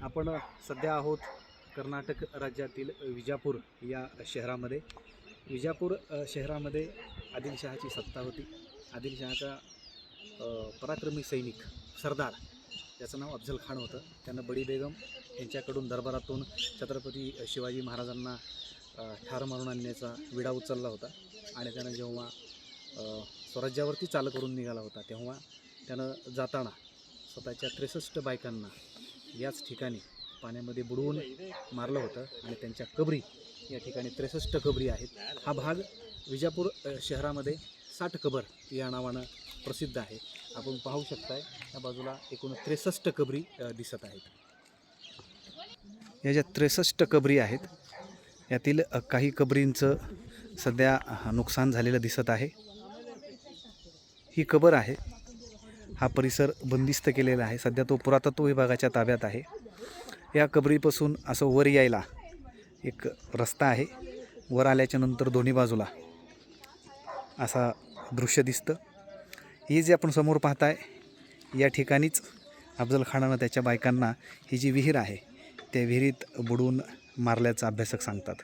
आपण सध्या आहोत कर्नाटक राज्यातील विजापूर या शहरामध्ये. विजापूर शहरामध्ये आदिलशहाची सत्ता होती. आदिलशहाचा पराक्रमी सैनिक सरदार, त्याचं नाव अफजल खान होतं. त्यानं बडी बेगम यांच्याकडून दरबारातून छत्रपती शिवाजी महाराजांना ठार मारून आणण्याचा विडा उचलला होता. आणि त्यानं जेव्हा स्वराज्यावरती चाल करून निघाला होता तेव्हा त्यानं जाताना स्वतःच्या 63 बायकांना याच ठिकाणी पाण्यामध्ये बुडवून मारलं होतं आणि त्यांच्या कबरी या ठिकाणी 63 कबरी आहेत. हा भाग विजापूर शहरामध्ये 60 कबर या नावानं प्रसिद्ध आहे. आपण पाहू शकताय या बाजूला एकूण 63 कबरी दिसत आहेत. या ज्या 63 कबरी आहेत यातील काही कबरींचं सध्या नुकसान झालेलं दिसत आहे. ही कबर आहे. हा परिसर बंदिस्त केलेला आहे. सध्या तो पुरातत्व विभागाच्या ताब्यात आहे. या कबरीपासून असं वर यायला एक रस्ता आहे. वर आल्याच्या नंतर दोन्ही बाजूला असा दृश्य दिसतं. ही जे आपण समोर पाहताय या ठिकाणीच अफजल खानानं त्याच्या बायकांना ही जी विहीर आहे त्या विहिरीत बुडवून मारल्याचं अभ्यासक सांगतात.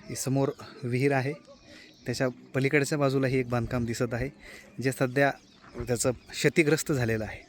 ही समोर विहीर आहे. त्याच्या पलीकडच्या बाजूला ही एक बांधकाम दिसत आहे जे सध्या त्याचं क्षतिग्रस्त झालेलं आहे.